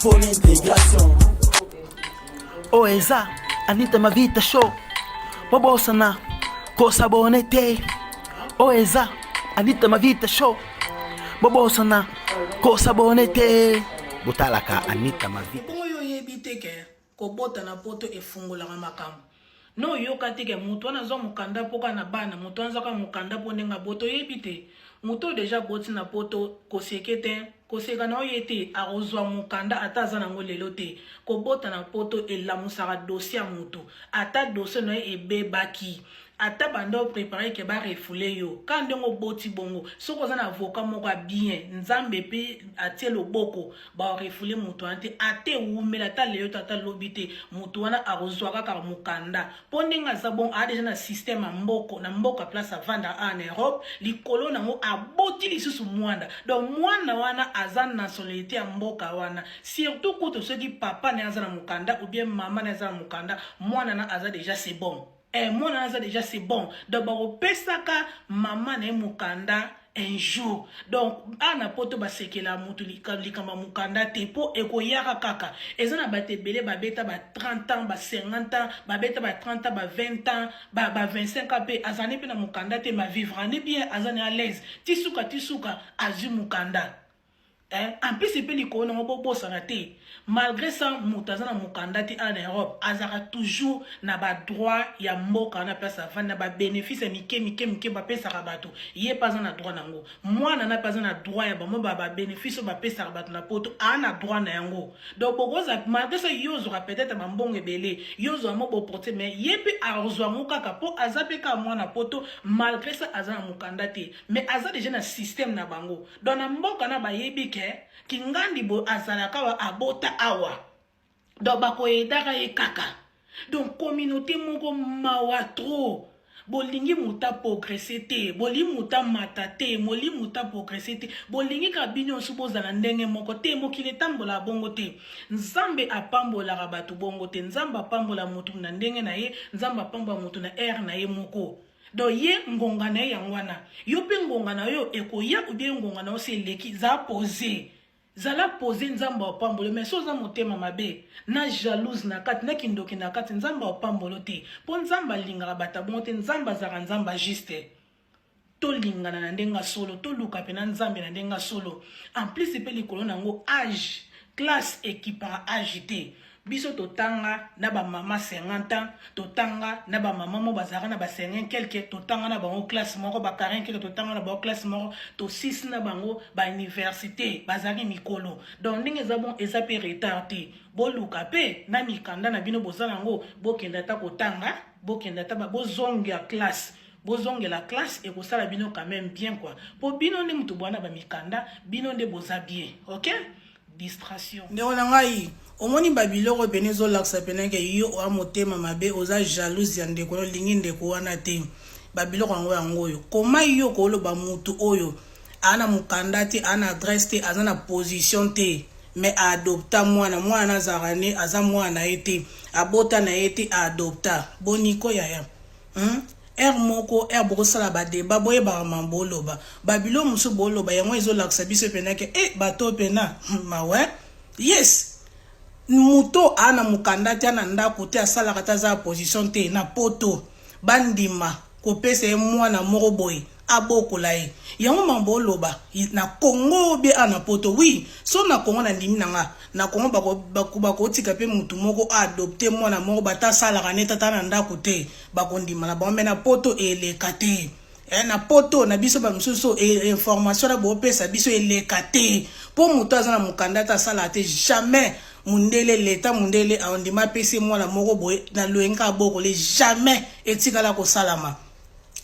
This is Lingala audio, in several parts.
pour l'intégration. Oh eza Anita Mavita show Bobosana Kosa bonete. Oh eza Anita Mavita show Bobosana Kosa bonete. Butalaka Anita Mavita. Oyo yebite ke ko bota na poto efungola makambo. No yoka teke mutu wana zo mukanda poka na bana mutu wana zaka mukanda po ndenga boto yebite. Mutu deja boti na poto kosekete koseka na oyete arozwa mukanda ata za nango lelo te. Ko bota na poto elamusaka dossier mutu. Ata dossier no ebebaki. Ata bando préparer ke ba refoule yo quand ndongo boti bongo soko za na avocat moko bien nzambe pe atie loboko ba refoule mutu ante ate umela ta leyo tata lobite mutu wana arozwa kaka mukanda pondinga za bon a déjà na système mboko na mboka place avanda en Europe likolo nango aboti lisusu mwanda donc mwana wana azana nationalité ya mboka wana surtout kuto soki papa na azana mukanda ou bien maman na azana mukanda mwana na aza déjà c'est bon. Mon anaza déjà c'est bon. Donc baro pesaka maman na mukanda un jour. Donc ana poto ba sekela mutu likama mukanda te po ekoyaka kaka. Ezana ba tebele ba beta ba 30 ans, ba 50 ans, ba beta ba 30 ans, ba 20 ans, ba 25 ans pe azane pe na mukanda te ma vivre ane bien azane à l'aise. Tisuka azu mukanda. En plus c'est pas l'icône on peut bosser malgré ça mutazana mukandati en Europe azara toujours na ba droit ya mboka na place avant na ba bénéfice mike ba pesa rabato yé pas na droit nango moi na pas na droit ya ba bénéfice ba pesa rabato na poto ana droit na yango donc bokoza malgré ça yozo peut-être ba mbonge belé yozo mo bo porter mais yépi arozwa mukaka po azape ka moi na poto malgré ça azana mukandati mais aza déjà na système na bango donc na mboka na ba yebi kingandi bo azalaka wa abota awa do bako edaka ye kaka donc communauté moko mawa trop bolingi muta progresser te boli muta mata te moli muta progresser te bolingi ka binyo suboza na ndenge moko te mokile tambola bongo te nzambe apambola rabatu bongo te nzamba apambola mutu na ndenge na ye nzamba apambola mutu na air na ye moko do ye ngonga na ye yangwana yo pe ngonga na yo ekoya ou bien ngonga na yo se leki za poser zala poser nzamba opambolo mais so za motema mabe na jalouse na kati na kindoki na kati nzamba opambolo te po nzamba lingaka bata bongo te nzamba zaka nzamba juste to lingana na ndenga solo to luka pe na nzambe na ndenga solo en plus pe likolo nango âge classe équipara âge te biso totanga na ba mama 50 ans totanga na ba mama mo bazaka na ba 50 quelque totanga na ba classe moko ba 40 quelque totanga na ba classe moko to 6 na bango ba université bazaki mikolo donc ndenge za bon eza pe retardé boluka pe na mikanda na bino bozala ngo bokenda ta kotanga bokenda ta bozonga ya classe bozonge la classe et kosala bino quand même bien quoi po bino ne mutu bwana ba mikanda bino nde boza bien OK distraction ndeko na ngai omoni babiloko pene zo laksa pene ke yo o motema mabe oza jalouse ya ndeko no lingi ndeko wana te babiloko yango yo koma yo ko lo ba mutu oyo ana mukanda te ana adresse te azana position te mais adopta mwana zarane aza mwana ete abota na ete adopta boniko yaya moko bokosala ba débat boye ba mambolo ba babilo musu bolo ba yango ezo laksa biso pene ke bato pena mawe yes muto ana mukanda te ana ndako te asalaka ta za position te na poto bandima kopesa mwana moko boye abokola ye yango mamboloba na Congo be ana poto oui so na Congo na ndimi nanga na Congo bako tika pe mutu moko adopter mwana moko bata salaka neta ta na ndako te bakondima na bombe na poto eleka te na poto na biso ba msuso information na bo pesa biso eleka te po mutu azana mukanda ta sala te jamais mundele leta mundele aondima pesi mwana moko boye na loenga boko le jamais etikala ko salama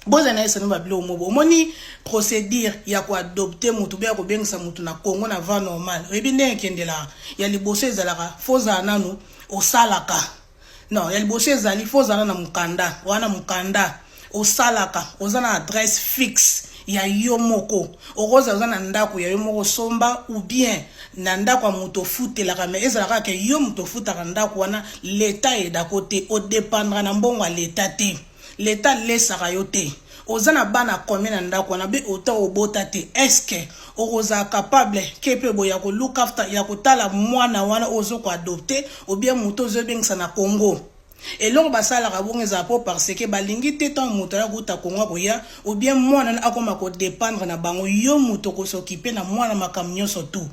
boza na esano babilo mobo moni procédure ya ko adopter mutu be ya ko bengisa mutu na Congo na va normal ebi ndenge kendela ya liboso ezalaka foza nanu osalaka non ya liboso ezali foza na mukanda wana mukanda osalaka ozana adresse fixe ya yo moko okoza ozana ndako ya yo moko somba ou bien na ndako muto futelaka mais ezalaka ke yo muto futaka ndako wana l'état est d'à côté o dépendra na mbongo l'état te l'état lesaka yo te ozana bana combien na ndako na be autant obota te est-ce que oza capable kepe boya ko look after ya kotala mwana wana ozo ko adopter ou bien moto zo bengisa na Congo et long basala ka bongeza po parce que balingi te tant moto ya kuta Congo boya ou bien mwana na akoma ko dépendre na bango yo moto ko s'occuper na mwana makamnyo surtout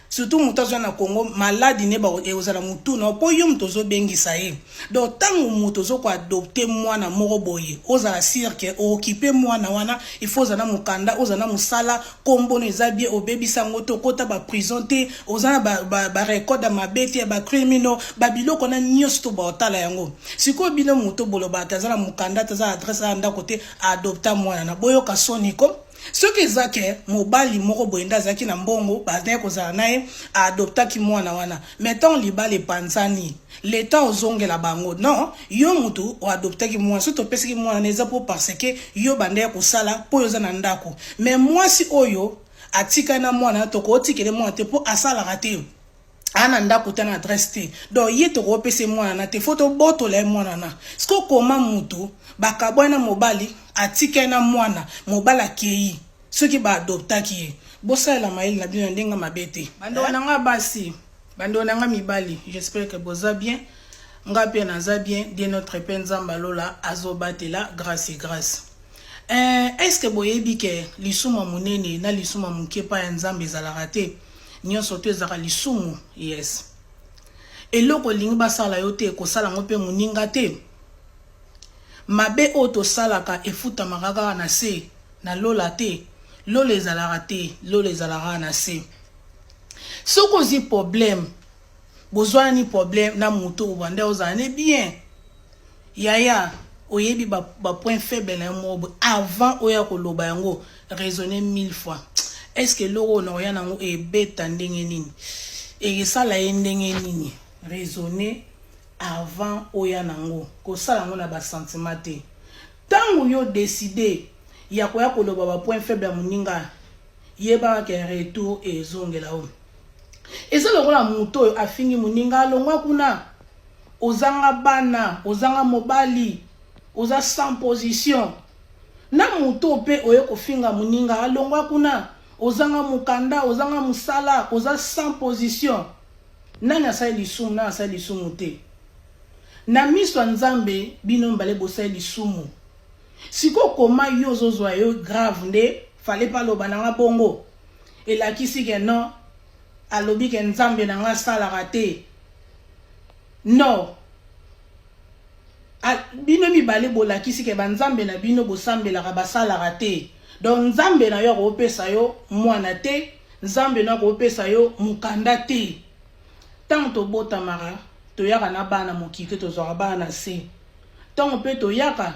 surtout muto na Congo maladi ne ba ozala mutu na po yo muto bengisa ye donc tango muto zo ko adopter mwana moko boye ozala sirke occuper mwana wana il faut zana mukanda ozana musala kombono ezabie obebisa ngoto kota ba prison te ozana ba record ma bete ba criminal ba biloko na nyosto ba otala yango siko bino muto bolo ba tazala mukanda tazala adresse anda côté adopter mwana na boyo kasoniko soki ezake mobali moko boyenda zaki na mbongo bazane kozala naye adoptaki mwana wana mettons libala epanzani leta ozongela bango non yo mutu o adoptaki mwana so topesaki mwana neza po parce que yo bande ya kosala po yoza na ndako mais mwasi oyo atika na mwana toko otikele mwana te po asalaka te ana ndako tana adresse te donc ye toko opese mwana na te foto botola mwana na siko koma mutu bakabwana mobali atika na mwana mobala kei soki ba adoptaki ye bosala maili na bino ndenga mabete bando nanga basi bando nanga mibali j'espère que boza bien nga pe naza bien de notre penzamba lola azobatela grâce et grâce est-ce que boyebi ke lisuma munene na lisuma mukepa ya nzambe ezalaka te nyonso to ezaka lisumu yes eloko lingi basala yo te kosala ngo pe muninga te mabe oto salaka efuta makaka na se na lola te lola ezalaka te lola ezalaka na se soko zi problème bozwa ni problème na moto obande ozala ne bien yaya oyebi ba point faible na mobo avant oya koloba yango raisonner 1000 fois est-ce que loko na oya nango ebeta ndenge nini esala ye ndenge nini raisonner avant oya nango kosala ngo na ba sentiment te tango yo décider ya koya koloba ba point faible ya muninga yeba ke retour ezongela o ezalo kola muto afingi muninga longwa kuna ozanga bana ozanga mobali oza sans position na muto pe oye kofinga muninga alongwa kuna ozanga mukanda ozanga musala oza sans position nani asali lisumu na asali lisumu te na miso nzambe bino mbale bosali lisumu siko koma yo zozwa yo grave nde fallait pas loba nanga bongo elakisi ke non alobi ke nzambe nanga salaka te non bino mibale bolakisi ke banzambe na bino bosambelaka basalaka te donc nzambe na yo akopesa yo mwana te nzambe na akopesa yo mukanda te tant tobotamaka toyaka na bana mokike tozwaka bana na se ntango mpe toyaka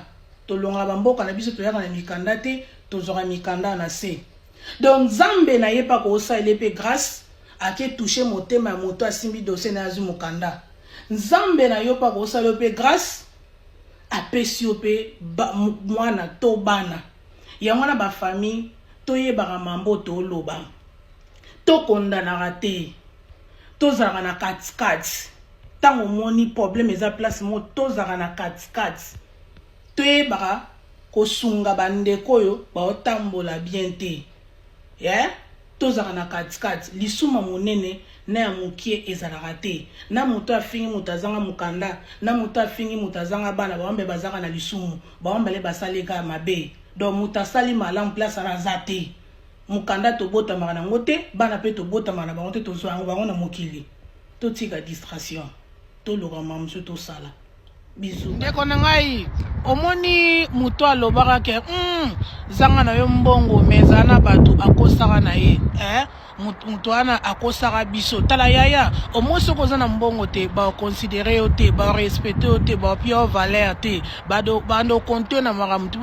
tolonga bamboka na biso toyaka na mikanda te tozwaka mikanda na se donc nzambe na ye pa kosalela mpe grâce ake touche motema ya moto asimbi dosie na azwi mokanda nzambe na yo pa kosalela mpe grâce apesi yo mpe mwana to bana yango na bafamille toyebaka mambo toloba tokondanaka te tozalaka na katikati tango moni problème eza place mo tozalaka na katikati toyebaka kosunga bandeko oyo baotambola bien te tozalaka na katikati lisuma monene na ya mokie ezalaka te na moto afingi moto azanga mokanda na moto afingi moto azanga bana bawambe bazaka na lisumu bawambele basaleka ya mabe donc moto asali malamu place aza te mokanda tobotamaka nango te bana mpe tobotamaka na bango te tozwa yango bango na mokili totika distraction toloka mamusu tosala bizu ndeko na ngai omoni moto alobaka ke zanga na yo mbongo meza na bato akosaka na ye moto wana akosaka biso tala yaya omosi okoza na mbongo te baoconsidere yo te baorespecte yo te baopia yo valeur te bando konte na makambo te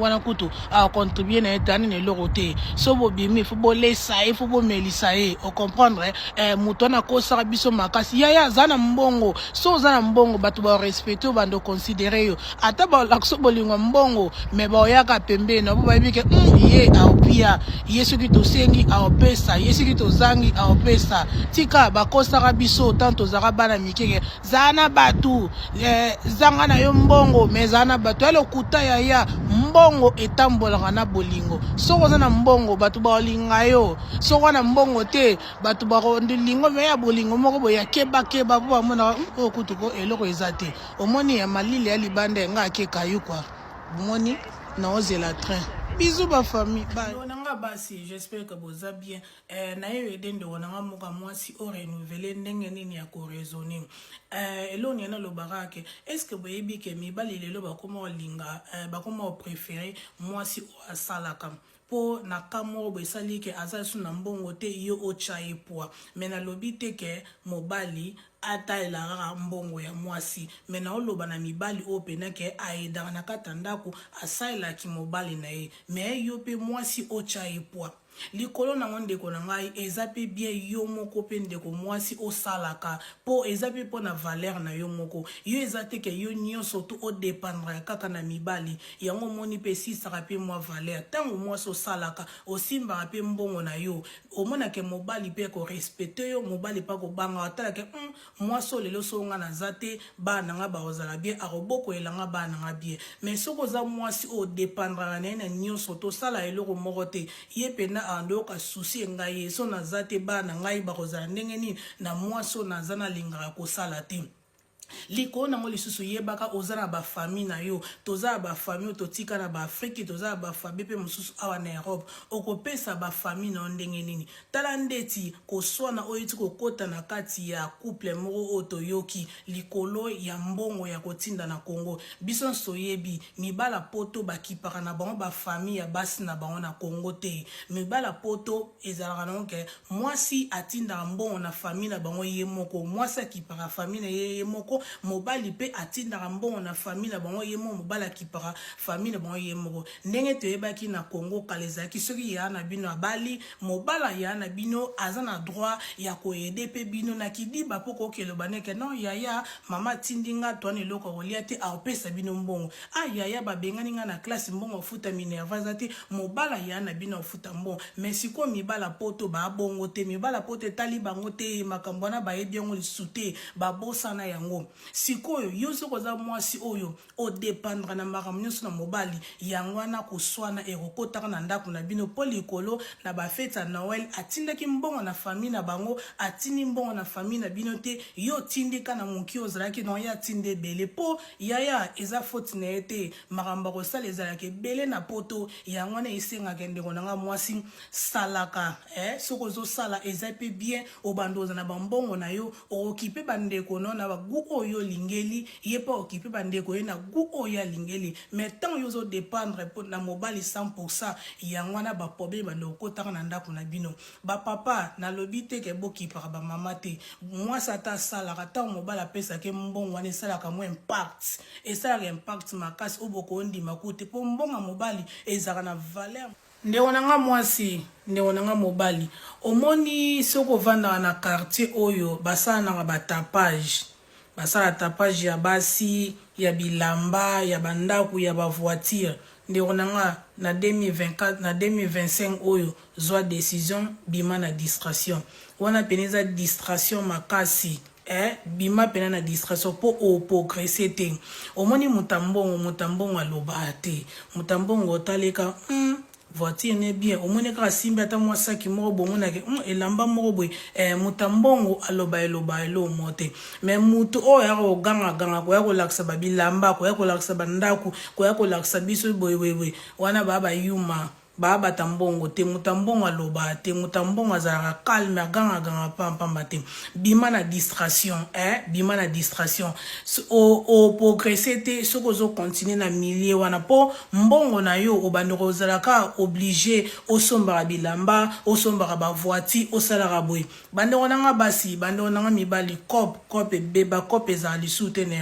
wana kutu acontribue na ye tani na eloko te so bobimi fo bolesa ye fo bomelisa ye ocomprendre moto wana akosaka biso makasi yaya aza na mbongo so oza na mbongo bato baorespecte yo bando considere yo ata balakso bolingwa mbongo me baoyaka pembeni abo bayebi ke ye aopia ye soki tosengi aopesa ye esiki tozangi aopesa tika bakosaka biso tanto zaka bana mikeke zana batu zanga na yo mbongo me zana batu alokuta ya mbongo etambolaka na bolingo soko za na mbongo batu baolinga yo soko na mbongo te batu bakondilingo me ya bolingo moko boye ya keba po bamona okutuko eloko eza te omoni ya malili ya libanda nga akeka yo kwa bomoni na ozela train. Bisous ma famille. Bye. Basi, j'espère que vous allez bien. Naye edende wonanga moka mwasi o renouveler ndenge nini ya ko raisonner. Eloni yana lo barake. Est-ce que boyebi ke mibali lelo bakoma olinga, bakoma préférer mwasi o asalaka? Po na kamo besali ke azasu na mbongo te yo ocha epwa. Mena lobi te ke mobali ata elarara mbongo ya mwasi mena oloba na mibali opena ke aedaka na kata ndako asalelaki mobali na ye me yo pe mwasi ocha epwa likolo na ndeko na ngai eza pe bien yo moko pe ndeko mwasi osalaka po eza pe po na valeur na yo moko yo eza te ke yo nyonso to o dépendre kaka na mibali yango moni pe sisaka pe mwa valeur tango mwasi osalaka osimbaka pe mbongo na yo omona ke mobali pe ko respecte yo mobali pa ko banga atala ke mwasi lelo so nga na zate bana nga baozala bien aroboko elanga bana nga bien mais soko za mwasi o dépendre na nyonso to sala eloko moko te ye pena ando ka souci ngai so na zate bana ngai bakozala ndenge nini na mwaso na zana lingaka kosala te liko na ngoli susu yebaka ozana ba famille na yo toza ba famille totika na ba Afrique toza ba famille pe mususu awa na Europe okopesa ba famille na ndenge nini tala ndeti ko swana oyiti ko kota na kati ya couple moko otoyoki likolo ya mbongo ya kotinda na Congo biso soyebi mibala poto bakipaka na bango ba famille ya basi na bango na Congo te mibala poto ezalaka na ke mwasi atinda mbongo na famille na bango ye moko mwasi akipaka famille na ye moko mobali pe atindaka mbongo na famille na bango ye moko mobali akipaka famille na bango ye moko ndenge toyebaki na Congo kalezaki soki ya na bino abali mobala ya na bino aza na droit ya koyede pe bino na kidiba po kokeloba neke non yaya mama tindinga twana eloko kolia te aopesa bino mbongo yaya babengani nga na classe mbongo ofuta minerva te mobala ya na bino ofuta mbongo mais siko mibala poto babongo te mibala poto etali bango te makambo wana bayebi yango lisusu te babosana yango sikoyo yo soko za mwasi oyo o dépendre na makambo nyonso na mobali yango wana koswana ekokotaka na ndako na bino po likolo na bafete ya Noël atindaki mbongo na famille na bango atindi mbongo na famille na bino te yo tindika na moki ozalaki na ya tinde ebele po yaya eza faute na ye te makambo kosala ezalaki ebele na poto yango wana esengaka ndeko na nga mwasi salaka soko ozosala eza pe bien obando oza na bambongo na yo okipe bandeko no na bagu oyo lingeli ye pa okipe bandeko ye na gu oyo lingeli mais tant yo zo dépendre na mobali 100% yango wana ba problème bando okotaka na ndako na bino ba papa na lobi te ke bokipaka ba mama te moi ça ta sala kata mobali apesa ke mbongo wana esalaka mo impact esalaka impact makasi oboko ndima kote po mbongo mobali ezaka na valeur ndeko nanga mwasi ndeko nanga mobali omoni soko vanda na quartier oyo basala na batapage basala tapage ya basi ya bilamba ya bandaku ya ba voiture ndeko nanga na 2024 na 2025 oyo zwa décision bima na distraction wana peneza distraction makasi bima pena na distraction po o progresser te omoni mutambongo aloba te mutambongo taleka voiture ne bien omone ka simbi ata mwa saki moko bomona ke elamba moko boy mutambongo aloba elo mote mais mutu o ya ko ganga ko ya ko laksa babilamba ko ya ko laksa bandaku ko ya ko laksa biso boy wana baba yuma baba tambongo te mutambongo aloba te mutambongo azara calme ganga pamba te bima na distraction bima na distraction o progresser te soko zo continuer na milieu wana po mbongo na yo obandoko zalaka obligé osombara bilamba osombara ba voiture osalaka boy bandeko nanga basi bandeko nanga mibali cop beba cop ezali soute na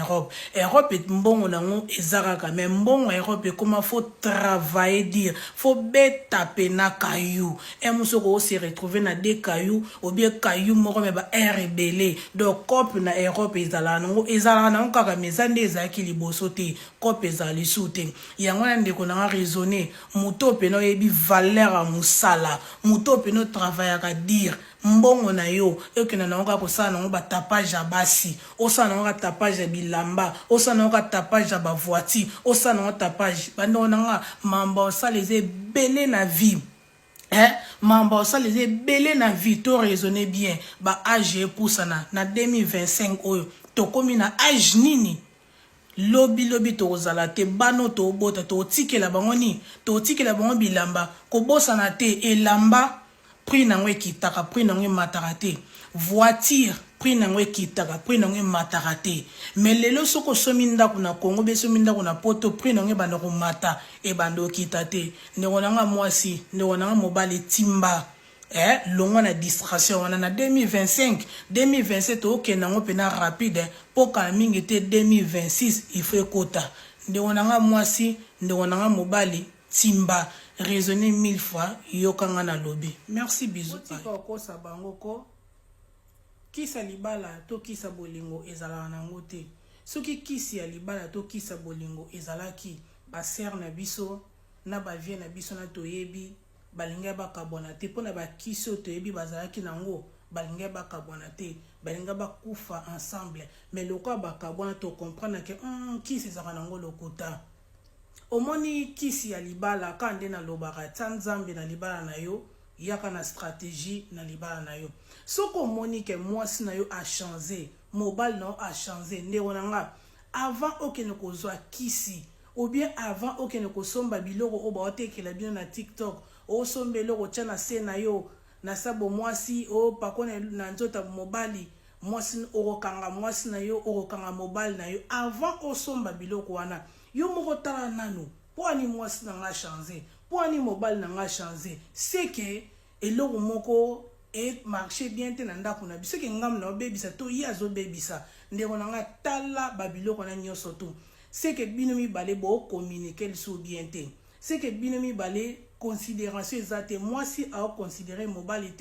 Europe mbongo nango ezaka mais mbongo Europe comment faut travailler dire faut pe taper na caillou et musoko se retrouver na des cailloux ou bien caillou moko me ba rebelle donc cop na Europe ezala na kaka mezande ezaki liboso te cop ezali soute yango na ndeko na raisonner muto pe no yebi valeur a musala muto pe no travail ka dire mbongo na yo ekena na oka kosala na ba tapage ya basi osala na tapage ya bilamba osala na tapage ya ba voiture osala na tapage bando na mamba osala les belé na vie mamba osala les belé na vie to raisonner bien ba âge poussana na 2025 oyo to komi na âge nini lobi to ozala te bano to bota to tikela bango ni to tikela bango bilamba ko bosana te elamba prix nango ekitaka prix nango emataka te voiture prix nango ekitaka prix nango emataka te mais lelo soko osomi ndako na Congo be somi ndako na poto prix nango ebanda komata ebanda okita te ndeko nanga mwasi ndeko nanga mobali timba longo na distraction wana na 2025 okenda ngo pena rapide po kala mingi te 2026 il faut ekota ndeko nanga mwasi ndeko nanga mobali timba raisonner 1000 fois yokanga na lobby merci bisous ko sabango ko kisa libala to kisa bolingo ezala nango te soki kisi ya libala to kisa bolingo ezalaki ba ser na biso na ba vie na biso na toyebi balinga bakabona te pona ba kiso toyebi bazalaki nango balinga bakabona te balinga bakufa ensemble mais lokwa bakabona to comprendre que kisi ezaka nango lokota omoni kisi ya libala kande na lobaka tsanzambe na libala na yo yaka na stratégie na libala na yo soko omoni ke mwasi na yo a changé mobile na yo a changé ndeko nanga avant okene kozwa kisi ou bien avant okene kosomba biloko o baotekela bino na TikTok osomba eloko tia na se na yo na sabo mwasi o pakone na nzota mobali mwasi okokanga mwasi na yo okokanga mobile na yo avant osomba biloko wana yo moko tala nanu po ani mwasi na nga changer po ani mobile na nga changer c'est que eloko moko et marché bien te na ndako na biso ke ngam na obebisa to yazo bebisa ndeko na nga tala babiloko na nyoso to c'est que bino mibale bo communiquer so bien te c'est que bino mibale considération ezate mwasi a considérer mobile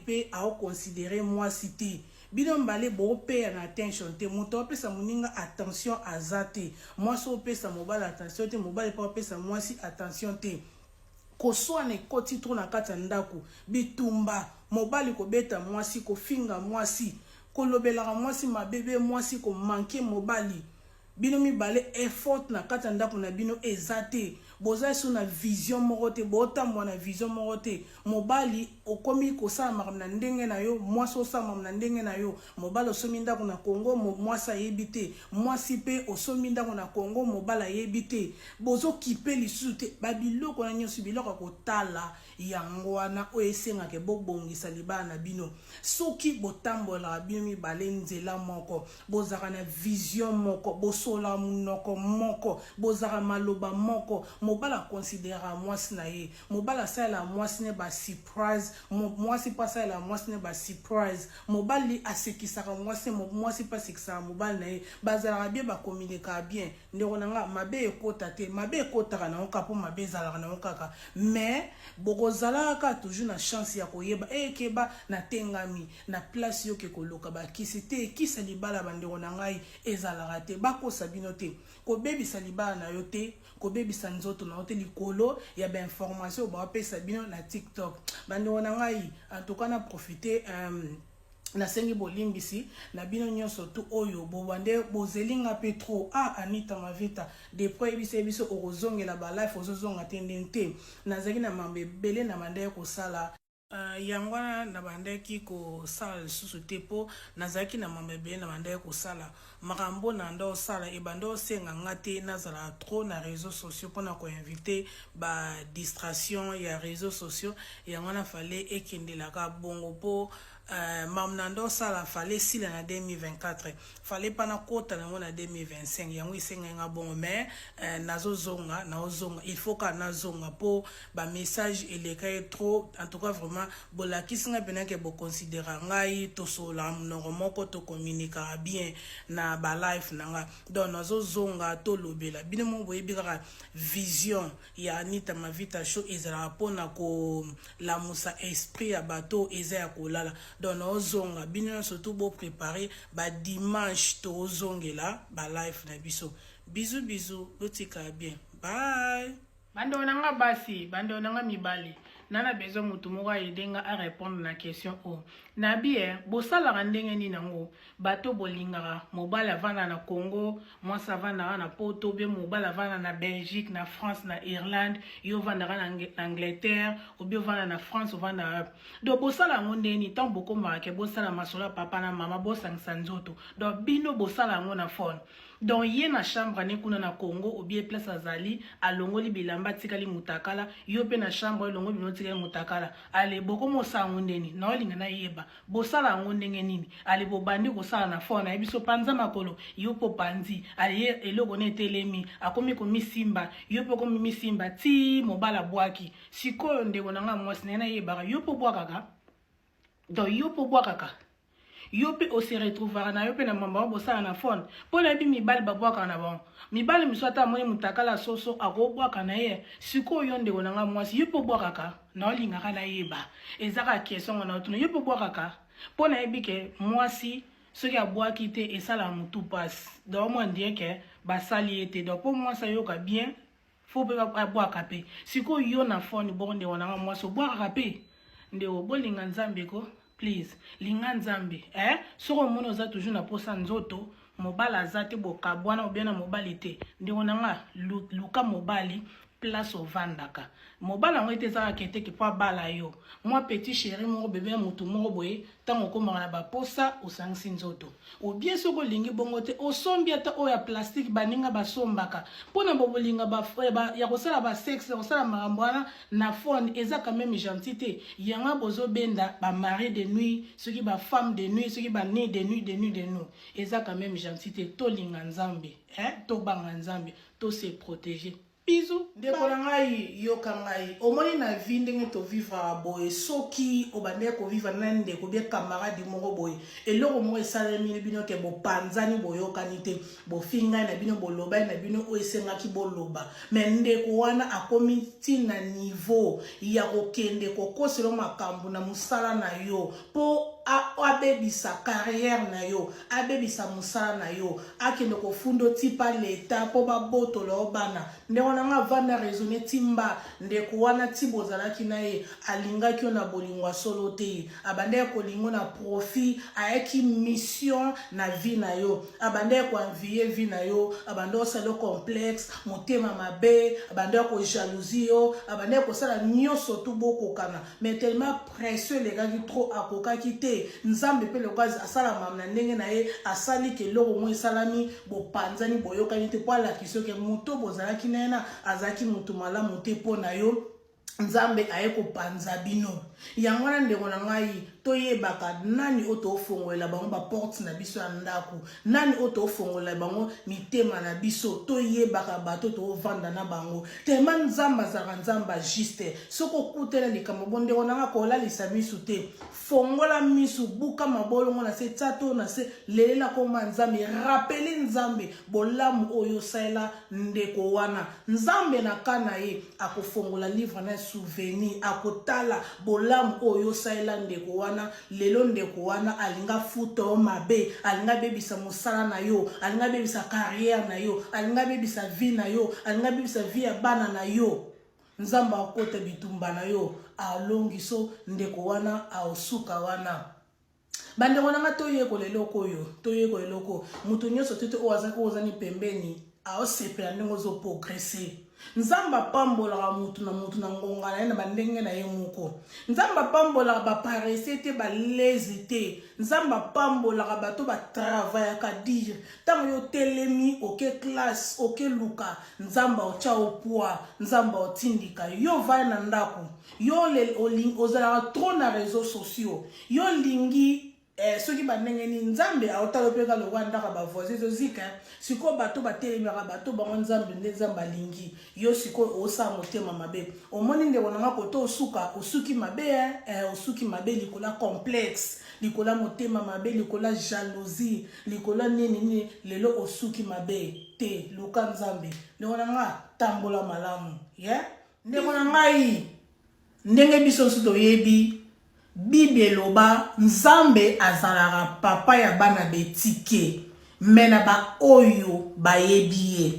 pe a considérer mwasi te bino mbale bo pe na attention te moto pesa muninga attention azate mwasi opesa mobile attention te mobile pa pesa mwasi attention te koswa ne koti tro na kata ndako bitumba mobile ko beta mwasi ko finga mwasi ko lobelaka mwasi mabebe mwasi ko manke mobile bino mibale effort na kata ndako na bino ezate boza so na vision moko te botambo na vision moko te mobali okomi kosala makambo na ndenge na yo mwasi osala makambo na ndenge na yo mobali osomi ndako na Congo mwasi ayebi te mwasi pe osomi ndako na Congo mobali ayebi te bozokipe lisusu te babiloko na nyonso biloko kotala yango wana oyo esengaka bobongisa libala na bino soki botambolaka bino mibale nzela moko bozaka na vision moko bosola munoko moko bozaka maloba moko mobala considéra mwasi na ye mobala sala mwasi ne ba surprise mwasi pa sala mwasi ne ba surprise mobali asekisaka mwasi pa sekisa mobali na ye bazala bien ba communiquer bien ndeko nanga mabe ekota te mabe ekota na okapo mabe zala na okaka mais bokozalaka toujours na chance ya koyeba ekeba na tengami na place yo ke koloka ba kisi te kisa libala bandeko na ngai ezalaka te bakosa bino te ko bebisa libala na yo te ko bebisa nzoto na hotel likolo ya ba information ba pesa bino na TikTok bandeko na ngai en tout cas na profiter na sengi bolimbisi na bino nyonso tu oyo bobande bozelinga petro Anita Mavita depuis biso okozongela ba life ozozonga tendente nazaki na mambe bele na mande ko sala yango na bandeki ko sala lisusu te po nazaki na mambe bele na mande ko sala makambo na ndo sala e bando senga ngate nazala trop na réseaux sociaux pona ko inviter ba distraction ya réseaux sociaux yango na fallait ekendela ka bongo po mamnando sala fallait sila na 2024 fallait pas na kota na mona 2025 yango isenga nga bon mais nazo zonga il faut ka na zonga po ba message eleka trop en tout cas vraiment vraiment bolakisi nga pena ke boconsidéra ngai tosola mnongo moko tocommuniquera bien na balife na nga donc nazozonga tolobela bino mo boyebi kaka vision ya Anita Mavita Show ezalaka mpona kolamusa esprit ya bato eza ya kolala donc nazozonga bino surtout boprépare badimanche tozongela balife na biso bisous botika bien bye bando nanga basi bando nanga mibali nana besoin mutu moko ayedenga a répondre na question o na bien bosalaka ndenge nini nango bato bolingaka mobali avanda na Congo mwasi avandaka na poto bien mobali avanda na Belgique na France na Irlande yo vandaka na Angleterre ou bien vanda na France ovanda donc bosala yango ndenge nini tant bokomaka ke bosala masolo ya papa na mama bosangisa nzoto donc bino bosala yango na phone donc ye na chambre ne kuna na Congo ou bien place azali alongoli bilamba tikali mutakala yo pe na chambre alongoli bino tikali mutakala ale boko mosala ngo ndeni na olinga na yeba bosala ngo ndenge nini ale bobandi kosala na phone na biso panza makolo yo po panzi ale ye eloko ne telemi akomi komi simba yo pe komi misimba ti mobala bwaki sikoyo ndeko nanga mwasi na yeba yo po bwakaka donc yo po bwakaka yo pe o se retrouvera na yo pe na mamba bosala na phone po na bi mibali babwaka na bon mibali miswata moni mutakala soso akobwaka na ye sikoyo ndeko nanga mwasi yo po bwakaka na olingaka na yeba ezaka question na otuna yo po bwakaka po na ebike mwasi soki abwaki te esala mutu passe donc moi ndie ke basali ete donc po mwasi yoka bien faut pe abwaka pe sikoyo yo na phone bonde wananga mwasi obwaka pe ndeko bolinga nzambe ko please linga nzambe soko mono za toujours na posa nzoto mobala za te bokabwana obena mobali te ndeko nanga luka mobali place ovandaka mobala ngo ete zaka kete ke pa bala yo moi petit chéri moko bébé mutu moko boye tango komaka na baposa osangisi nzoto ou bien soko lingi bongo te osombi ata oyo ya plastique baninga basombaka mpona bobolinga ya kosala basexe ya kosala makambo wana na phone eza quand même gentil te yanga bozobenda bamari de nuit soki bafemme de nuit soki bani de nuit eza quand même gentil te tolinga nzambe tobanga nzambe tose protéger. Bisous. Ndeko na ngai yoka ngai omoni na vie ndenge to vivre boye soki obande ko vivre na ndeko bien camarade moko boye eloko mo esalemi bino ke bopanzani boyokani te bofinga na bino boloba na bino o esengaki boloba mais ndeko wana akomi tina niveau ya kokende kokoselo makambo na musala na yo po abebisa carrière na yo abebisa musala na yo akende kofundo tipa leta po babotolo obana ndeko nanga vanda raisonner timba ndeko wana tibozalaki na ye alingaki na bolingwa solo te abande ko lingo na profit ayaki mission na vie na yo abande ko envier vie na yo abande osalo complexe motema mabe abande ko jalousie yo abande ko sala nyoso tu boko kana mais tellement précieux les gars qui trop akokaki te nzambe pe lokazi asala mamna ndenge na ye asali ke loko mo salami bopanzani boyokani te po la kiso ke muto bozalaki na azaki mutu malamu te po na yo nzambe aye kopanza bino yango wana ndeko na ngai toyebaka nani oto ofongolela bango ba porte na biso ya ndako nani oto ofongolela bango mitema na biso toyebaka bato to vanda na bango tema nzamba za nzamba juste soko kutela likambo bonde onanga kola lisamisu te fongola misu buka mabolongo na se tsato na se lelela ko nzambe rappeler nzambe bolamu oyo saela ndeko wana nzambe na kana ye akofongola livre na souvenir akotala bolamu oyo saela ndeko wana lelo ndeko wana alinga futo mabe alinga bebisa musala na yo alinga bebisa carrière na yo alinga bebisa vie na yo alinga bebisa vie ya bana na yo nzamba akota bitumba na yo alongiso ndeko wana aosuka wana bande wana ngatoyeko leloko oyo toyeko leloko mutu nyoso tete ozani pembeni aosepela ndenge zo progresser nzamba pambola mutu na ngonga na bandenge na ye moko nzamba pambola ba paresse te ba lésité nzamba pambola bato ba travail ka dire tango yo telemi oke classe oke luka nzamba ocha opwa nzamba otindika yo va na ndako yo le ozala trop na réseaux sociaux yo lingi soki bandenge ni nzambe aotala mpe ka lokwa ndaka bavoisin ezozika sikoyo bato batelemaka bato bango nzambe nde nzambe alingi yo sikoyo osala motema mabe omoni ndeko nanga koto osuki mabe osuki mabe likola complexe likola motema mabe likola jalousie likola nini lelo osuki mabe te luka nzambe ndeko nanga tambola malamu ndeko nangai ndenge biso nso toyebi Bible loba nzambe azalaka papa ya bana betike mena ba oyo bayebiye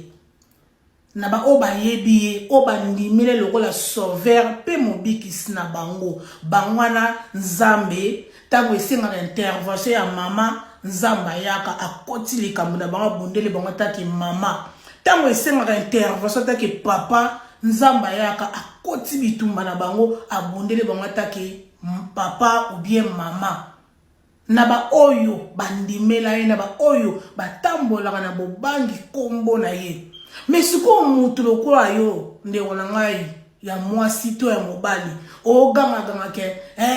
na ba o bayebiye o bandimile lokola sauveur pe mobikisi na bango bangwana nzambe tango esengaka intervention ya mama nzamba yaka akoti likambo na bango bundele bango taki mama tango esengaka intervention taki papa nzamba yaka akoti bitumba na bango abundele bango taki papa ou bien mama na ba oyo bandimela ye na ba oyo batambolaka na bobangi kombo na ye mais siko mutu lokola yo ndeko na ngai ya mwasi to ya mobali oganga ke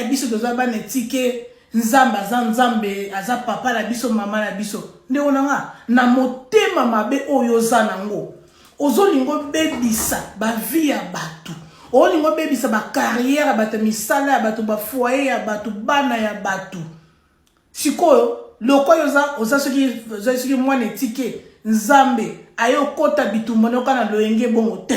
biso toza bana etike nzambe aza papa na biso mama na biso ndeko na nga na motema mabe oyo za nango ozolingo bebisa ba vie ya batu olingo bebisa ba carrière ya bato misala ya bato ba foyer ya bato bana ya bato sikoyo lokoyo oza soki mwana etike nzambe ayo kota bitumba noka na loyenge bongo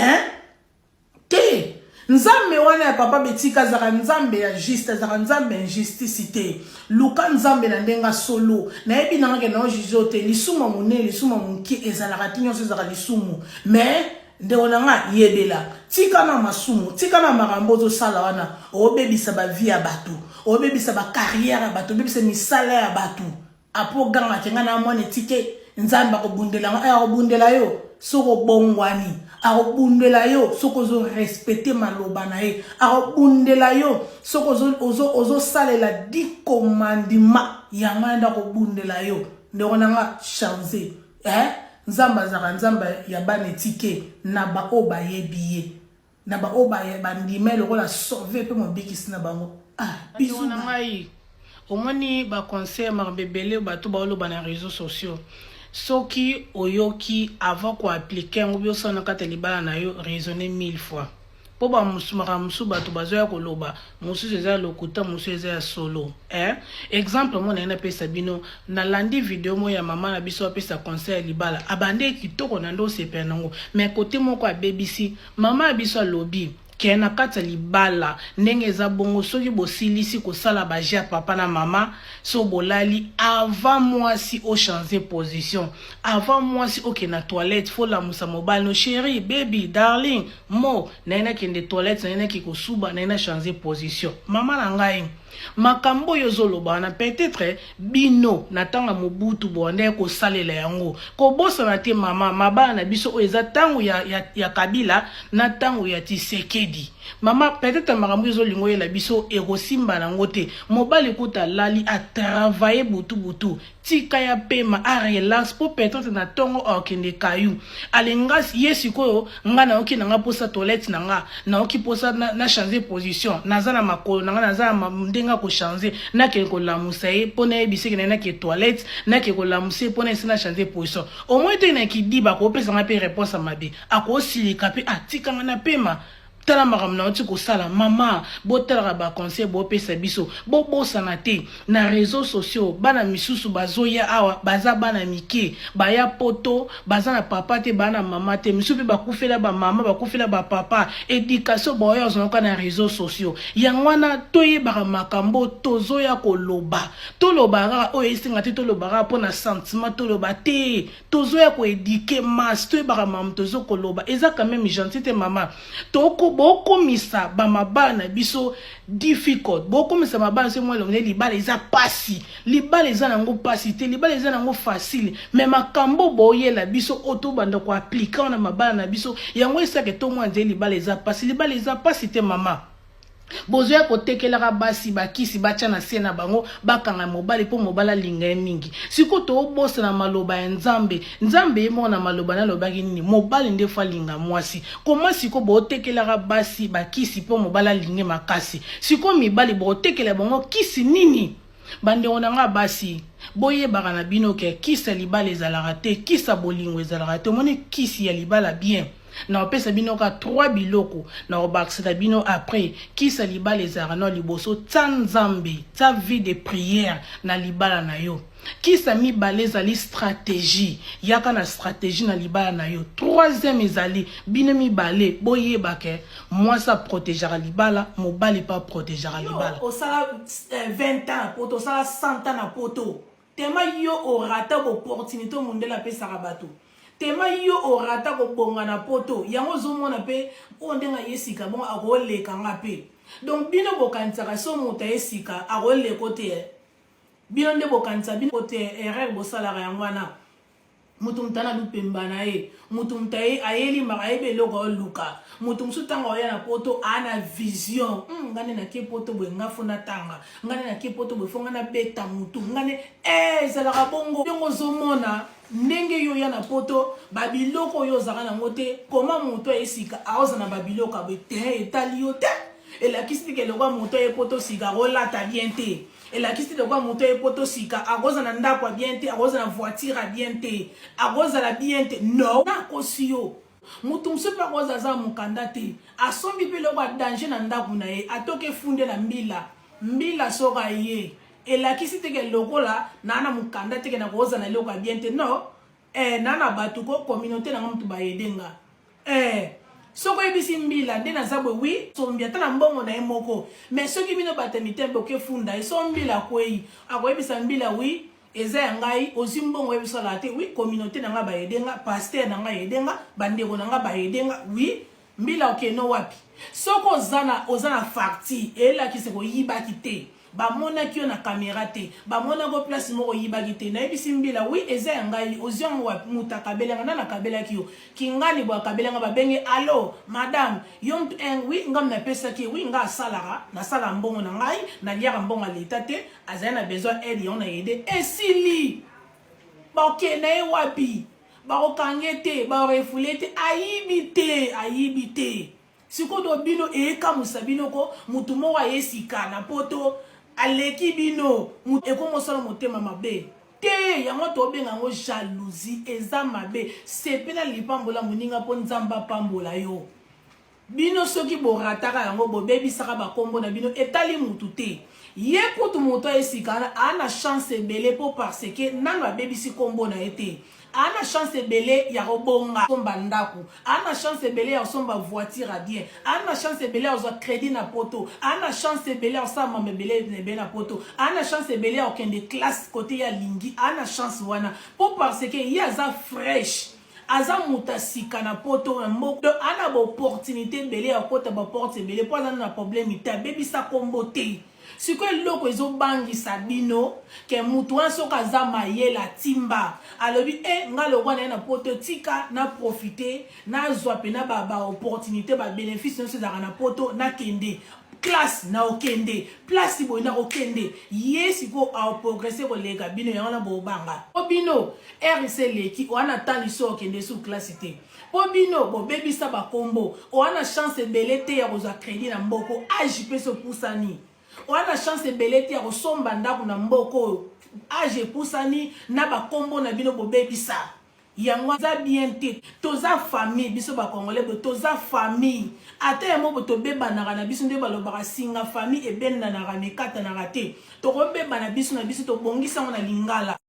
te nzambe wana ya papa betika zaka nzambe ya juste zaka nzambe injustice te luka nzambe na ndenga solo nayebi nanga ke na juge te lisumu monene lisumu moke ezalaka ti nyonso ezalaka lisumu mais ndeko nanga yebela tika na masumu tika na makambo ozosala wana obebisa ba vie ya bato obebisa ba carrière ya bato obebisa misala ya bato apo ganga kenga na mwana etike nzambe akobundela yo soko bongwani akobundela yo soko ozo respecter maloba na ye akobundela yo soko ozosalela 10 commandements yango anda kobundela yo ndeko nanga changer nzamba zaka nzamba ya bana etike na ba oba yebiye na ba oba bandime lokola sauver pe mobikisi na bango biso na ngai omoni ba conseil marbebele bato baoloba na réseaux sociaux soki oyoki avant ko appliquer ngo biosana kata libala na yo raisonner 1000 fois po ba musumaka musu bato bazoya koloba musu eza lokuta musu eza solo exemple mo na pesa bino na landi video mo ya mama na biso pesa conseil libala abande kitoko na ndo sepe nango mais côté moko a BBC mama biso lobi kena kata libala ndenge eza bongo soki bosilisi kosala baje papa na mama so bolali avant mwasi o changer position avant mwasi oke na toilette faut la musa mobile no chérie baby darling mo naina kende toilette naina kikosuba naina changer position mama na ngai makambo yozoloba na peut-être bino natanga mobutu bonde ko salela yango ko bosa na te mama mabana na biso o eza tango ya Kabila na tango ya Tshisekedi mama peut-être makambo yozolingo yela biso erosimba nango te mobali kuta lali a travailler butu tika ya pema a relax po peut-être na tongo okende kayu alengas yesikoyo nga na oki nanga posa toilette nanga na oki posa na changer position nazana makolo nanga nazana ndenga ko changer na ke ko lamusa e pona e bisiki na ke toilette na ke ko lamusa pona e na changer position au moins te na ki diba ko pesa nga pe réponse mabe ako silika pe atika nga na pema tala makamna oti ko sala mama botala ba conseil bo pesa biso bo bosana te na réseaux sociaux bana misusu bazoya awa baza bana mike baya poto baza na papa te bana mama te misusu ba kufela ba mama ba kufela ba papa éducation boyo zonoka na réseaux sociaux yangwana toye ba makambo tozoya koloba toloba o esinga te toloba po na sentiment toloba te tozoya ko éduquer mas toye ba mama tozo koloba eza quand même gentil te mama toko boko misa ba mabana biso difficult boko misa mabana se moi longé libala eza pasi libala eza nango pasi te libala eza nango facile mais makambo boyela biso auto banda ko appliquer na mabana na biso yango esa ke to moi nze libala eza pasi te mama bozoya kotekelaka basi bakisi bacha na sena bango bakanga mobali po mobala linga mingi siko to bosa na maloba ya nzambe mo na maloba na lobaki nini mobali ndefa linga mwasi koma siko botekelaka basi bakisi po mobala linga makasi siko mibali botekela bango kisi nini bande on nga basi boye bakana bino ke kisa libala ezalaka te kisa bolingo ezalaka te moni kisi ya libala bien na opesa bino ka 3 biloko na obakisela bino après kisa libala ezalaka na liboso tsa nzambe tsa vie de prière na libala na yo kisa mibale ezali stratégie yaka na stratégie na libala na yo. Troisième ezali bino mibale boyeba ke mwasa protégera libala mobali pa protégera libala. Osala 20 ans poto osala 100 ans na poto tema yo orata opportunité mondela pesaka bato tema yo orata kobonga na poto yango zomona pe ondenga yesika bon akoleka nga pe donc bino bokanisaka so moto yesika akoleka te bino nde bokanisa bino kote erreur bosalaka yango wana mutu mutana lupemba na ye mutu mutaye ayeli maka yebe eloko oluka mutu musu tanga oya na poto ana vision ngane na ke poto bwe ngafuna tanga ngane na ke poto bwe fonga na beta mutu ngane ezalaka bongo bongo zomona ndenge yo ya na poto babiloko yo zaka nango te koma mutu esika aoza na babiloko abwe te etali yo te elakisi ke lokwa mutu ye poto sika rolata bien te elakisi lokwa mutu ye poto sika akoza na ndako bien te akoza na voiture bien te akoza la bien te no nakosi yo mutu musu pe akoza za mukanda te asombi pe lokwa danger na ndako na ye atoke funde na mbila soka ye elakisi teke lokola nana mukanda teke na koza na lokwa bien te no nana batu ko communauté na mutu ba yedenga soko ebisi mbila nde nazabwe wi sombi ata na mbongo na ye moko mais soki bino batemite boke funda eso mbila kwei akoyebisa mbila wi eza ya ngai ozi mbongo ebisala te wi communauté na nga bayedenga pasteur na nga yedenga bandeko na nga bayedenga wi mbila okeno wapi soko oza na farti elakisi koyibaki te bamonaki yo na caméra te bamonako place moko yibaki te nayebisi mbila wi eza ya ngai oziongo wapi mutu akabelanga nana akabelaki yo kingani bo akabelanga babenge alo madame yo mtu wi ngam napesaki wi nga asalaka nasala mbongo na ngai naliaka mbongo aleta te azali na besoin aide yo na yede esili bakokende ye wapi bakokange te barefule te ayibi te sikoyo bino eyekamusa bino ko mutu moko ayesika na poto aleki bino ekomosala motema mabe te yango tobenga ngo jalousie eza mabe sepela lipambola moninga mpo nzamba pambola yo bino soki borataka yango bobebisaka bakombo na bino etali mutu te ye kutu moto ayesika ana chance ebele mpo parce ke nano abebisi kombo na ye te ana chance ebele ya kobonga somba ndako ana chance ebele ya somba voiture bien ana chance ebele ya crédit na poto ana chance ebele ya sama mebele na poto ana chance ebele ya okende classe côté ya lingi ana chance wana po parce que ya za fresh aza mutasika na poto na mboko ana ba opportunité ebele ya kota ba porte ebele po ana na problème ita bebisa kombo te siko eloko ezobangisa bino ke mutu wana soki aza mayela timba alobi nga lokwa na ye na poto tika na profite nazwa mpe na baopportunité babénéfice nyonso ezalaka na poto nakende classe na okende place boye na okende ye siko aoprogresse koleka bino yango na bobanga po bino rc leki owana tali so okende su classe te po bino bobebisa bakombo owana chance ebele te ya kozwa crédit na mboko age mpe sopusani wana chance ebele te ya kosomba ndako na mboko age epusani na bakombo na bino bobebisa yango za bien te toza famille biso bakongolais bo toza famille ata ya mobo tobebanaka na biso nde balobaka singa famille ebendanaka mekatanaka te tokobebana biso na biso tobongisango na lingala